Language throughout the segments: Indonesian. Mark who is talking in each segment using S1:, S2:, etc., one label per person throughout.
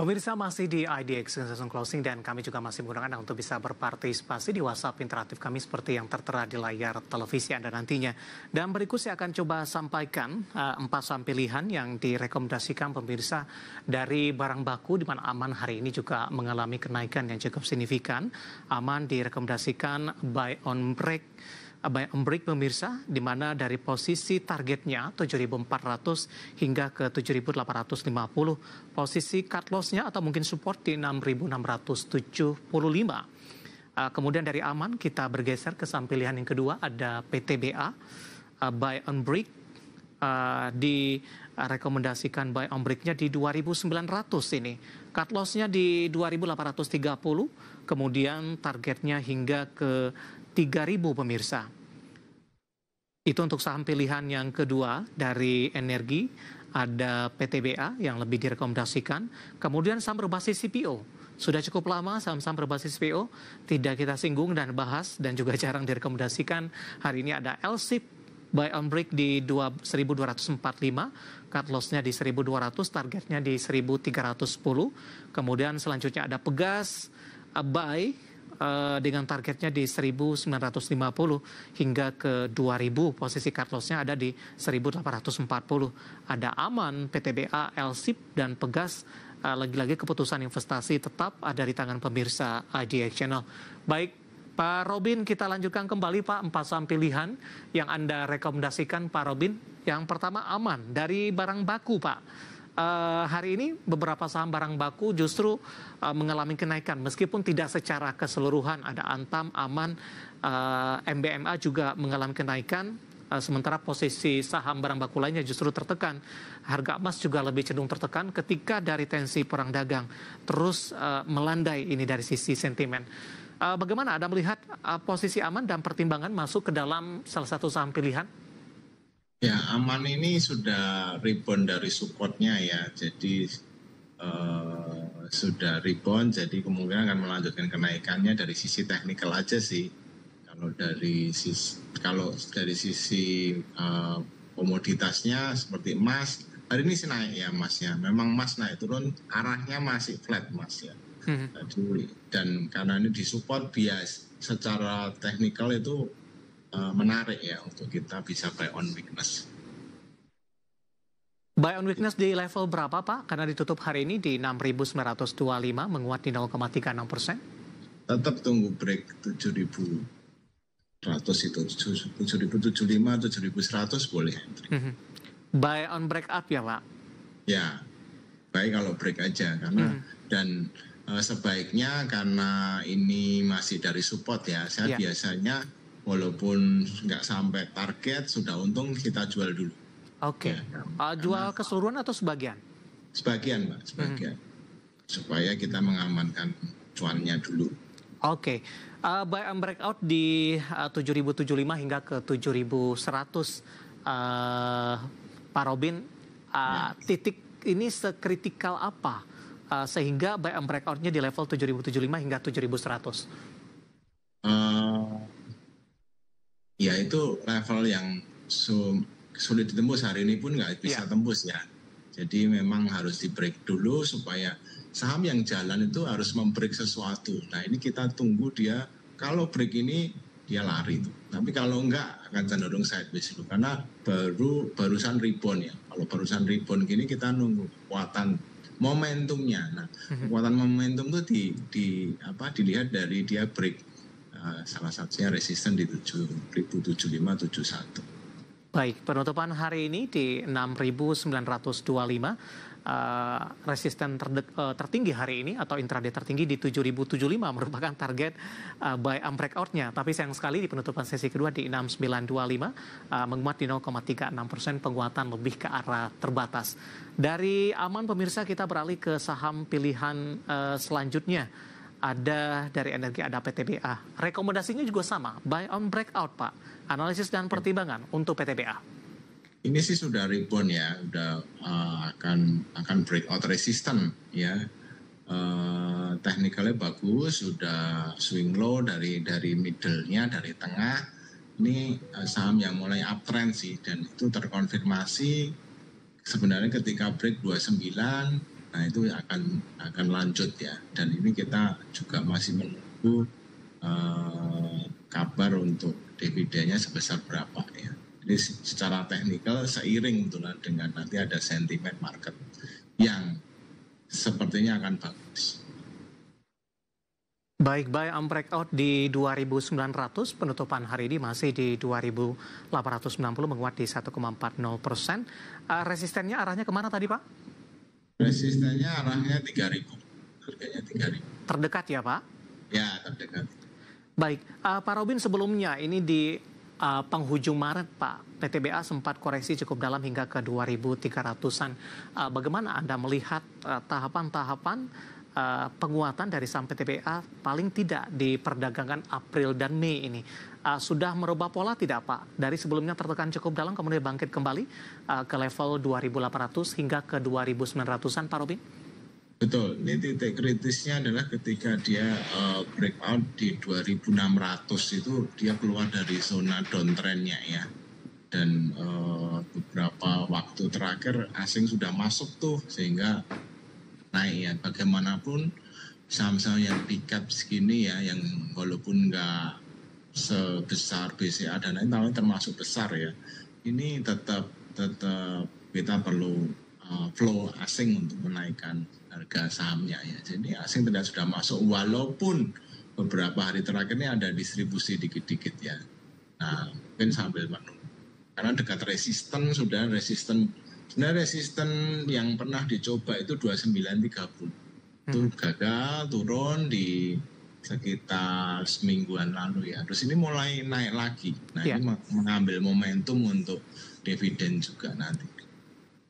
S1: Pemirsa masih di IDX Season Closing dan kami juga masih menggunakan Anda untuk bisa berpartisipasi di WhatsApp interaktif kami seperti yang tertera di layar televisi Anda nantinya. Dan berikut saya akan coba sampaikan 4 saham pilihan yang direkomendasikan pemirsa dari barang baku di mana Aman hari ini juga mengalami kenaikan yang cukup signifikan. Aman direkomendasikan buy on break pemirsa, di mana dari posisi targetnya 7.400 hingga ke 7.850, posisi cut loss-nya atau mungkin support di 6.675. Kemudian dari Aman kita bergeser ke saham pilihan yang kedua, ada PTBA, buy on break, direkomendasikan buy on break-nya di 2.900 ini. Cut loss-nya di 2.830, kemudian targetnya hingga ke 3.000 pemirsa. Itu untuk saham pilihan yang kedua dari energi, ada PTBA yang lebih direkomendasikan. Kemudian saham berbasis CPO. Sudah cukup lama saham-saham berbasis CPO tidak kita singgung dan bahas dan juga jarang direkomendasikan. Hari ini ada LSIP, buy on break di 1.245, cut loss-nya di 1.200, targetnya di 1.310. Kemudian selanjutnya ada Pegas, buy dengan targetnya di 1.950 hingga ke 2.000, posisi cut loss-nya ada di 1.840. Ada Aman, PTBA, LSIP, dan Pegas. Lagi-lagi keputusan investasi tetap ada di tangan pemirsa IDX Channel. Baik, Pak Robin, kita lanjutkan kembali Pak, 4 saham pilihan yang Anda rekomendasikan Pak Robin. Yang pertama Aman, dari barang baku Pak. Hari ini beberapa saham barang baku justru mengalami kenaikan meskipun tidak secara keseluruhan. Ada Antam, Aman, MBMA juga mengalami kenaikan, sementara posisi saham barang baku lainnya justru tertekan. Harga emas juga lebih cenderung tertekan ketika dari tensi perang dagang terus melandai ini dari sisi sentimen. Bagaimana Anda melihat posisi Aman dan pertimbangan masuk ke dalam salah satu saham pilihan?
S2: Ya, Aman ini sudah rebound dari supportnya ya, jadi sudah rebound, jadi kemungkinan akan melanjutkan kenaikannya dari sisi teknikal aja sih. Kalau dari sisi komoditasnya seperti emas, hari ini sih naik ya emasnya. Memang emas naik turun, arahnya masih flat emas ya. Dan karena ini disupport bias secara teknikal itu menarik ya untuk kita bisa buy on weakness.
S1: Buy on weakness di level berapa Pak? Karena ditutup hari ini di 6.925, menguat di 0,36%.
S2: Tetap tunggu break 7.100 itu, 7.075, 7.100 boleh.
S1: Buy on break up ya Pak?
S2: Ya, baik kalau break aja karena dan sebaiknya karena ini masih dari support ya, saya biasanya walaupun nggak sampai target, sudah untung kita jual dulu.
S1: Oke. Jual keseluruhan atau sebagian?
S2: Sebagian, Mbak, sebagian. Supaya kita mengamankan cuannya dulu.
S1: Oke. Buy and breakout di 7.075 hingga ke 7.100. Pak Robin, titik ini sekritikal apa? Sehingga buy and breakout-nya di level 7.075 hingga 7.100?
S2: Ya itu level yang sulit ditembus, hari ini pun nggak bisa tembus ya. Jadi memang harus di break dulu supaya saham yang jalan itu harus membreak sesuatu. Nah ini kita tunggu dia, kalau break ini dia lari tuh. Tapi kalau enggak akan cenderung sideways dulu karena barusan rebound ya. Kalau barusan rebound gini kita nunggu kekuatan momentumnya. Nah kekuatan momentum itu dilihat dari dia break. Salah satunya resisten di 7.075-71.
S1: Baik, penutupan hari ini di 6.925, resisten tertinggi hari ini atau intraday tertinggi di 7.075 merupakan target buy and breakout-nya. Tapi sayang sekali di penutupan sesi kedua di 6.925 menguat di 0,36%, penguatan lebih ke arah terbatas. Dari Aman pemirsa kita beralih ke saham pilihan selanjutnya. Ada dari energi, ada PTBA. Rekomendasinya juga sama, buy on breakout Pak. Analisis dan pertimbangan untuk PTBA.
S2: Ini sih sudah rebound ya, udah akan breakout resisten ya. Teknikalnya bagus, sudah swing low dari middle-nya, dari tengah. Ini saham yang mulai uptrend sih, dan itu terkonfirmasi sebenarnya ketika break 29 Nah itu akan lanjut ya. Dan ini kita juga masih menunggu kabar untuk dividennya sebesar berapa ya. Jadi secara teknikal seiring dengan nanti ada sentimen market yang sepertinya akan bagus.
S1: Baik, buy and breakout di 2.900, penutupan hari ini masih di 2.890, menguat di 1,40%. Resistennya arahnya kemana tadi, Pak?
S2: Resistennya arahnya 3.000, harganya 3.000.
S1: Terdekat ya, Pak?
S2: Ya, terdekat.
S1: Baik, Pak Robin, sebelumnya ini di penghujung Maret, Pak, PTBA sempat koreksi cukup dalam hingga ke 2.300-an. Bagaimana Anda melihat tahapan-tahapan penguatan dari saham PTBA paling tidak di perdagangan April dan Mei ini? Sudah merubah pola tidak, Pak? Dari sebelumnya tertekan cukup dalam, kemudian bangkit kembali ke level 2.800 hingga ke 2.900-an, Pak Robin?
S2: Betul, ini titik kritisnya adalah ketika dia breakout di 2.600 itu dia keluar dari zona downtrendnya ya. Dan beberapa waktu terakhir asing sudah masuk tuh sehingga naik ya. Bagaimanapun saham-saham yang pick-up segini ya, yang walaupun nggak sebesar BCA dan lain tapi termasuk besar ya. Ini tetap kita perlu flow asing untuk menaikkan harga sahamnya ya. Jadi asing tidak sudah masuk walaupun beberapa hari terakhir ini ada distribusi dikit-dikit ya. Nah mungkin sambil menunggu karena dekat resisten sebenarnya resisten yang pernah dicoba itu 2930 itu gagal turun di sekitar semingguan lalu ya. Terus ini mulai naik lagi. Nah ini mengambil momentum untuk dividen juga nanti.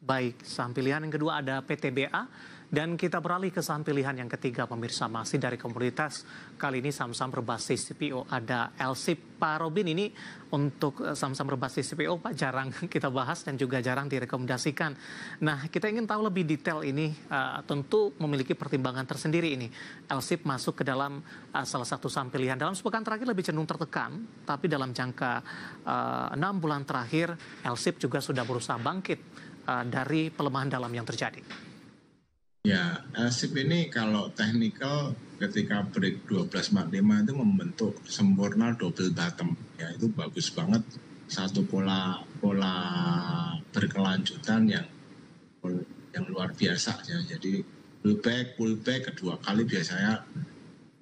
S1: Baik, saham pilihan yang kedua ada PTBA. Dan kita beralih ke saham pilihan yang ketiga, pemirsa, masih dari komoditas. Kali ini saham-saham berbasis CPO, ada LSIP. Pak Robin, ini untuk saham-saham berbasis CPO, Pak, jarang kita bahas dan juga jarang direkomendasikan. Nah, kita ingin tahu lebih detail ini, tentu memiliki pertimbangan tersendiri ini. LSIP masuk ke dalam salah satu saham pilihan. Dalam sepekan terakhir lebih cenderung tertekan, tapi dalam jangka 6 bulan terakhir, LSIP juga sudah berusaha bangkit dari pelemahan dalam yang terjadi.
S2: Ya, LSIP ini kalau teknikal ketika break 1245 itu membentuk sempurna double bottom. Ya, itu bagus banget. Satu pola berkelanjutan yang luar biasa ya. Jadi pullback kedua kali biasanya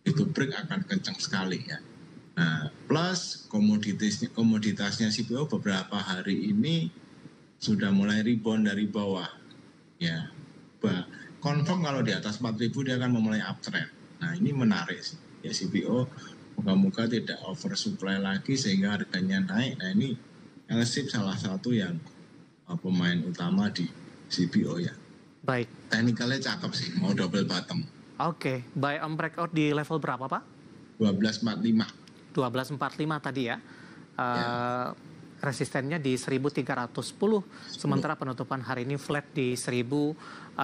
S2: itu break akan kencang sekali ya. Nah, plus komoditasnya CPO beberapa hari ini sudah mulai rebound dari bawah. Ya, confirm kalau di atas 4.000 dia akan memulai uptrend. Nah ini menarik sih. Ya CPO moga-moga tidak oversupply lagi sehingga harganya naik. Nah ini LSIP salah satu yang pemain utama di CPO ya.
S1: Baik.
S2: Teknikalnya cakep sih, mau double bottom.
S1: Oke, buy on breakout di level berapa, Pak?
S2: 1245.
S1: 1245 tadi ya. Resistennya di 1310, sementara penutupan hari ini flat di 1220.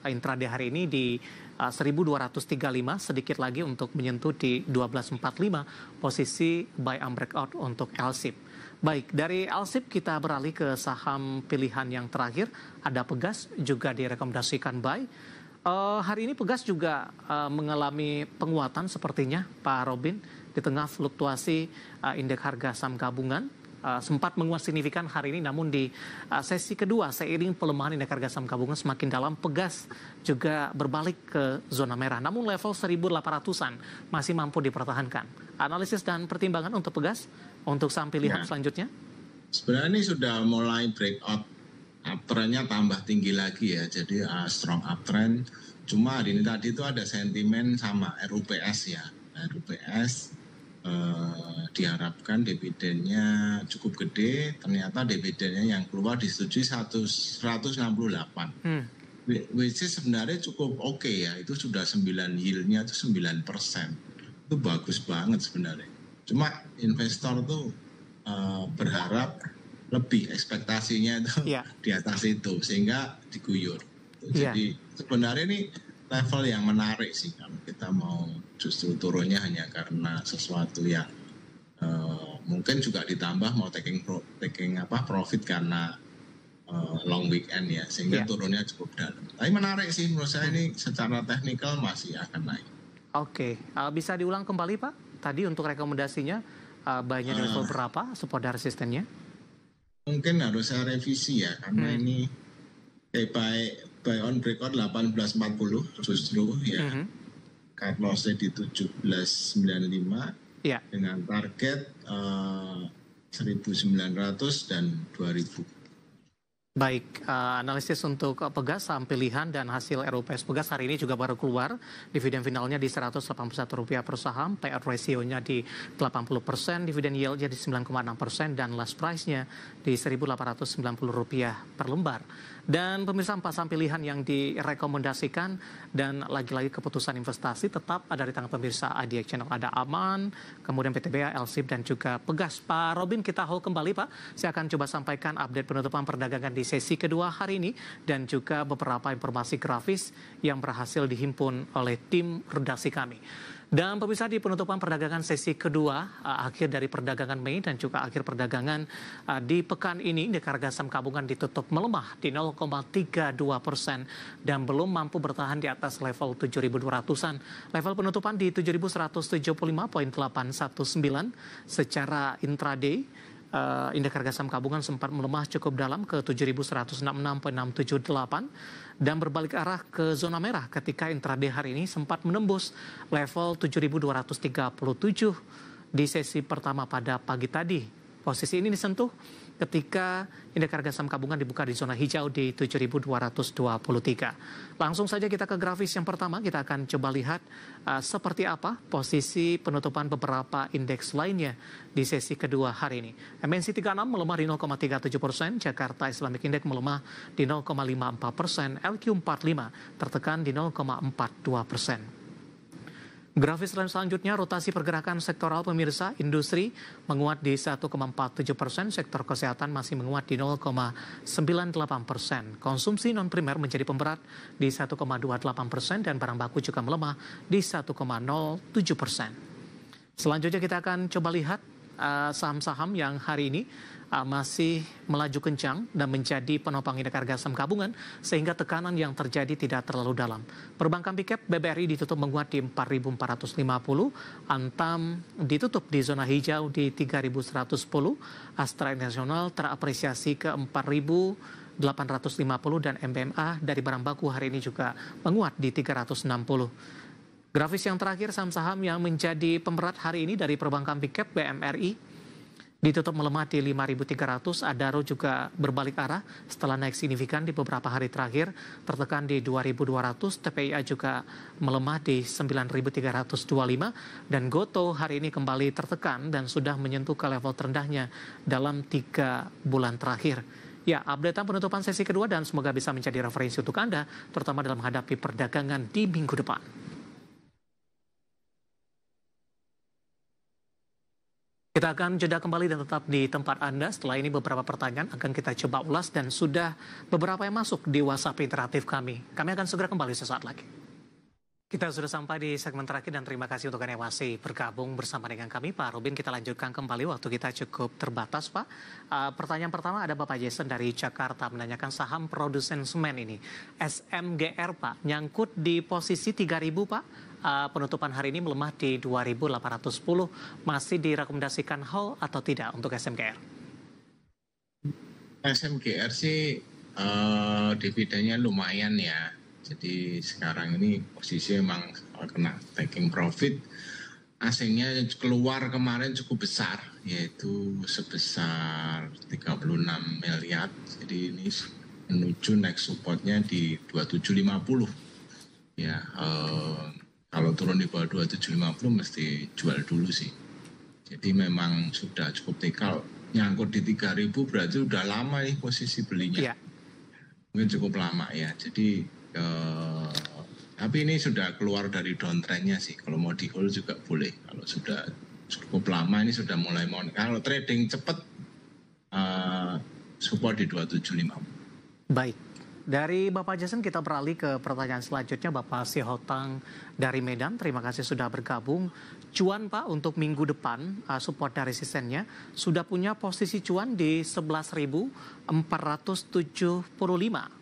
S1: Intraday hari ini di 1235, sedikit lagi untuk menyentuh di 1245, posisi buy and breakout untuk LSIP. Baik, dari LSIP kita beralih ke saham pilihan yang terakhir, ada Pegas, juga direkomendasikan buy. Hari ini Pegas juga mengalami penguatan sepertinya, Pak Robin, di tengah fluktuasi indeks harga saham gabungan. Sempat menguat signifikan hari ini, namun di sesi kedua seiring pelemahan indeks harga saham gabungan semakin dalam, Pegas juga berbalik ke zona merah. Namun level 1.800-an masih mampu dipertahankan. Analisis dan pertimbangan untuk Pegas untuk saham pilihan selanjutnya?
S2: Sebenarnya ini sudah mulai breakout, uptrendnya tambah tinggi lagi ya, jadi strong uptrend. Cuma hari ini tadi itu ada sentimen sama RUPS ya. RUPS diharapkan dividennya cukup gede, ternyata dividennya yang keluar disetujui 168. Which is sebenarnya cukup oke ya, itu sudah 9 yield-nya itu 9%. Itu bagus banget sebenarnya. Cuma investor tuh berharap lebih, ekspektasinya itu di atas itu sehingga diguyur. Jadi sebenarnya ini level yang menarik sih kalau kita mau justru turunnya hanya karena sesuatu yang mungkin juga ditambah mau taking profit karena long weekend ya, sehingga turunnya cukup dalam. Tapi menarik sih menurut saya, ini secara teknikal masih akan naik.
S1: Oke, bisa diulang kembali Pak? Tadi untuk rekomendasinya buy-nya di level berapa, support dan resistennya?
S2: Mungkin harus saya revisi ya, karena ini buy on breakout 1840 justru ya. Cut loss-nya di 1795 dengan target 1900 dan 2000.
S1: Baik, analisis untuk Pegas saham pilihan dan hasil RUPS Pegas hari ini juga baru keluar. Dividen finalnya di Rp181 per saham, payout ratio-nya di 80%, dividen yield-nya di 9,6%, dan last price-nya di Rp1.890 per lembar. Dan pemirsa, 4 saham pilihan yang direkomendasikan dan lagi-lagi keputusan investasi tetap ada di tangan pemirsa IDX Channel. Ada Aman, kemudian PTBA, LSIP, dan juga Pegas. Pak Robin, kita hold kembali Pak. Saya akan coba sampaikan update penutupan perdagangan di sesi kedua hari ini dan juga beberapa informasi grafis yang berhasil dihimpun oleh tim redaksi kami. Dan pemirsa, di penutupan perdagangan sesi kedua, akhir dari perdagangan Mei dan juga akhir perdagangan di pekan ini, indeks harga saham gabungan ditutup melemah di 0,32% dan belum mampu bertahan di atas level 7.200-an. Level penutupan di 7.175.819 secara intraday. Indeks harga saham gabungan sempat melemah cukup dalam ke 7.166.678 dan berbalik arah ke zona merah ketika intraday hari ini sempat menembus level 7.237 di sesi pertama pada pagi tadi. Posisi ini disentuh ketika indeks harga saham gabungan dibuka di zona hijau di 7.223. Langsung saja kita ke grafis yang pertama, kita akan coba lihat seperti apa posisi penutupan beberapa indeks lainnya di sesi kedua hari ini. MNC 36 melemah di 0,37%, Jakarta Islamic Index melemah di 0,54%, LQ45 tertekan di 0,42%. Grafis selanjutnya, rotasi pergerakan sektoral pemirsa, industri menguat di 1,47%, sektor kesehatan masih menguat di 0,98%. Konsumsi non-primer menjadi pemberat di 1,28% dan barang baku juga melemah di 1,07%. Selanjutnya kita akan coba lihat saham-saham yang hari ini masih melaju kencang dan menjadi penopang indeks harga saham gabungan sehingga tekanan yang terjadi tidak terlalu dalam. Perbankan Big Cap BBRI ditutup menguat di 4.450, Antam ditutup di zona hijau di 3.110, Astra International terapresiasi ke 4.850 dan MBMA dari barang baku hari ini juga menguat di 360. Grafis yang terakhir, saham-saham yang menjadi pemberat hari ini dari Perbankan Big Cap BMRI ditutup melemah di 5.300, Adaro juga berbalik arah setelah naik signifikan di beberapa hari terakhir, tertekan di 2.200, TPIA juga melemah di 9.325, dan Goto hari ini kembali tertekan dan sudah menyentuh ke level terendahnya dalam 3 bulan terakhir. Ya, updatean penutupan sesi kedua dan semoga bisa menjadi referensi untuk Anda, terutama dalam menghadapi perdagangan di minggu depan. Kita akan jeda kembali dan tetap di tempat Anda. Setelah ini beberapa pertanyaan akan kita coba ulas dan sudah beberapa yang masuk di WhatsApp interaktif kami. Kami akan segera kembali sesaat lagi. Kita sudah sampai di segmen terakhir dan terima kasih untuk Anda yang masih bergabung bersama dengan kami. Pak Robin, kita lanjutkan kembali, waktu kita cukup terbatas Pak. Pertanyaan pertama ada Bapak Jason dari Jakarta menanyakan saham produsen semen ini. SMGR Pak, nyangkut di posisi 3.000 Pak. Penutupan hari ini melemah di 2.810, masih direkomendasikan hold atau tidak untuk SMGR?
S2: SMGR sih dividennya lumayan ya, jadi sekarang ini posisi memang kena taking profit. Asingnya keluar kemarin cukup besar, yaitu sebesar 36 miliar, jadi ini menuju next supportnya di 2750 ya. Kalau turun di bawah 2750 mesti jual dulu sih. Jadi memang sudah cukup tekal. Nyangkut di 3.000 berarti udah lama nih posisi belinya. Mungkin cukup lama ya. Jadi tapi ini sudah keluar dari downtrendnya sih. Kalau mau di hold juga boleh. Kalau sudah cukup lama ini sudah mulai mau. Kalau trading cepat support di 2750.
S1: Baik. Dari Bapak Jason kita beralih ke pertanyaan selanjutnya. Bapak Sihotang dari Medan, terima kasih sudah bergabung. Cuan Pak untuk minggu depan, support dan resistennya sudah punya posisi cuan di 11.475.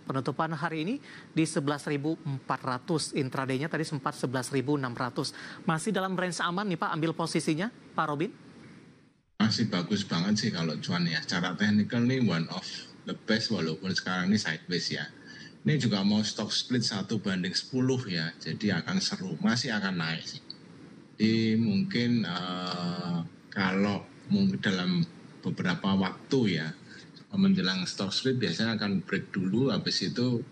S1: Penutupan hari ini di 11.400. Intraday-nya tadi sempat 11.600. Masih dalam range aman nih Pak ambil posisinya, Pak Robin?
S2: Masih bagus banget sih kalau cuan ya. Secara teknikal nih one of the best walaupun sekarang ini sideways ya. Ini juga mau stock split 1/10 ya. Jadi akan seru, masih akan naik sih. Jadi mungkin kalau mungkin dalam beberapa waktu ya menjelang stock split biasanya akan break dulu, habis itu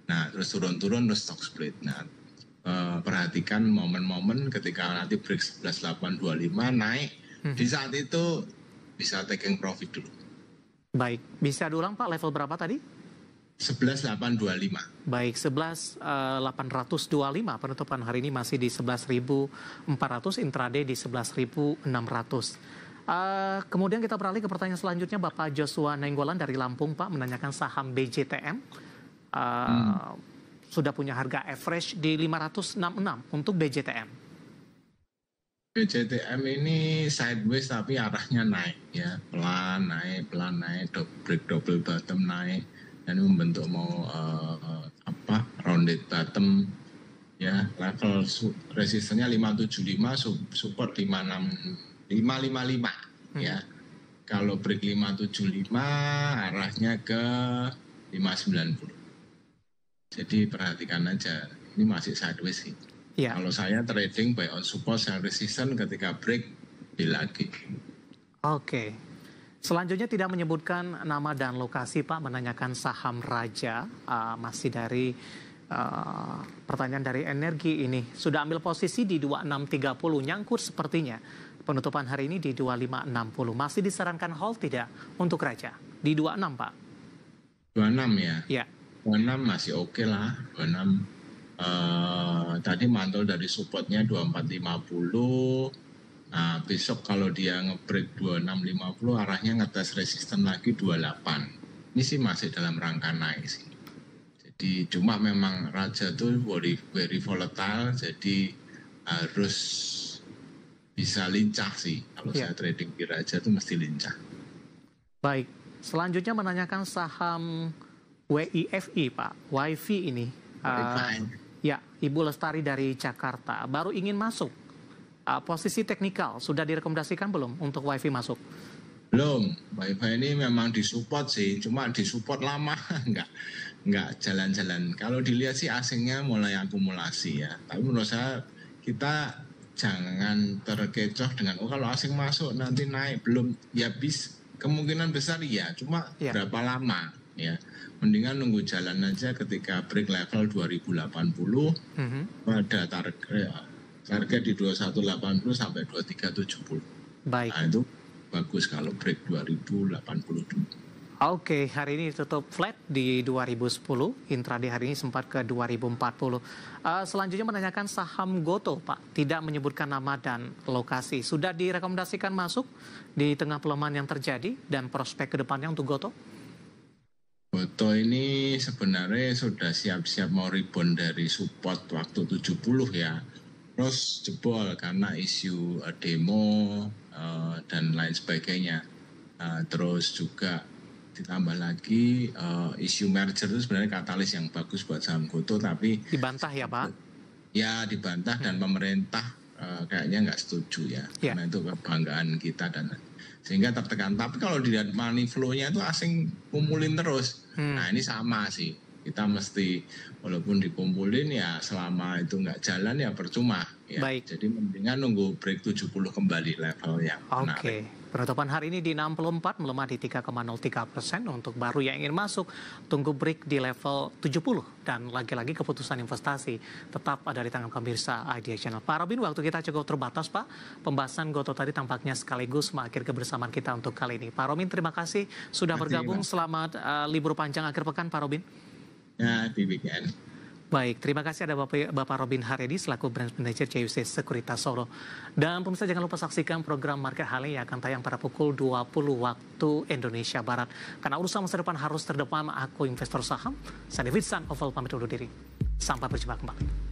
S2: nah terus turun-turun terus stock split. Nah perhatikan momen-momen ketika nanti break 11.825 naik, di saat itu bisa taking profit dulu.
S1: Baik, bisa diulang Pak level berapa tadi?
S2: 11.825.
S1: Baik, 11.825 penutupan hari ini masih di 11.400, intraday di 11.600. Kemudian kita beralih ke pertanyaan selanjutnya. Bapak Joshua Nenggolan dari Lampung Pak menanyakan saham BJTM. Sudah punya harga average di 566 untuk BJTM.
S2: BJTM ini sideways tapi arahnya naik ya, pelan naik, break double bottom naik, dan membentuk mau rounded bottom ya. Level resistennya 575, support 555 ya. Kalau break 575 arahnya ke 590. Jadi perhatikan aja, ini masih sideways sih. Ya. Kalau saya trading buy on support and resistance, ketika break beli lagi.
S1: Oke. Selanjutnya tidak menyebutkan nama dan lokasi Pak, menanyakan saham Raja, masih dari pertanyaan dari energi ini. Sudah ambil posisi di 2630, nyangkut sepertinya. Penutupan hari ini di 2560. Masih disarankan hold tidak untuk Raja? Di 26 Pak?
S2: 26 ya?
S1: Ya.
S2: 26 masih oke lah, 26. Tadi mantul dari supportnya 2450. Nah besok kalau dia nge-break 2650 arahnya ngetes resisten lagi 28. Ini sih masih dalam rangka naik sih. Jadi cuma memang Raja tuh very volatile, jadi harus bisa lincah sih. Kalau saya trading di Raja tuh mesti lincah.
S1: Baik, selanjutnya menanyakan saham WIFI Pak, WiFi ini. Ya, Ibu Lestari dari Jakarta baru ingin masuk. Posisi teknikal sudah direkomendasikan belum untuk WiFi masuk?
S2: Belum. WiFi ini memang disupport sih, cuma disupport lama, nggak jalan-jalan. Kalau dilihat sih asingnya mulai akumulasi ya. Tapi menurut saya kita jangan terkecoh dengan kalau asing masuk nanti naik, belum ya kemungkinan besar ya, cuma berapa lama ya. Mendingan nunggu jalan aja ketika break level 2080, ada target di 2180 sampai 2370.
S1: Baik.
S2: Nah itu bagus kalau break 2080 dulu.
S1: Oke, hari ini tutup flat di 2010, intraday hari ini sempat ke 2040. Selanjutnya menanyakan saham Goto Pak, tidak menyebutkan nama dan lokasi. Sudah direkomendasikan masuk di tengah pelemahan yang terjadi dan prospek kedepannya untuk Goto?
S2: Goto ini sebenarnya sudah siap-siap mau rebound dari support waktu 70 ya. Terus jebol karena isu demo dan lain sebagainya. Terus juga ditambah lagi isu merger itu sebenarnya katalis yang bagus buat saham Goto, tapi
S1: dibantah ya Pak?
S2: Ya dibantah dan pemerintah kayaknya nggak setuju ya. Karena itu kebanggaan kita dan sehingga tertekan. Tapi kalau dilihat money flow-nya itu asing kumpulin terus. Nah ini sama sih. Kita mesti walaupun dikumpulin ya selama itu nggak jalan ya percuma. Ya.
S1: Baik.
S2: Jadi mendingan nunggu break 70 kembali level yang menarik.
S1: Oke. Penutupan hari ini di 64 melemah di 3,03% untuk baru yang ingin masuk. Tunggu break di level 70 dan lagi-lagi keputusan investasi tetap ada di tangan pemirsa Idea Channel. Pak Robin, waktu kita cukup terbatas Pak. Pembahasan Goto tadi tampaknya sekaligus mengakhiri kebersamaan kita untuk kali ini. Pak Robin, terima kasih sudah bergabung. Selamat libur panjang akhir pekan Pak Robin.
S2: Ya, di weekend.
S1: Baik, terima kasih ada Bapak Robin Haryadi selaku Brand Manager CUC Sekuritas Solo. Dan pemirsa jangan lupa saksikan program Market Hale yang akan tayang pada pukul 20 waktu Indonesia Barat. Karena urusan masa depan harus terdepan, aku investor saham. Saya David San, Oval pamit undur diri. Sampai berjumpa kembali.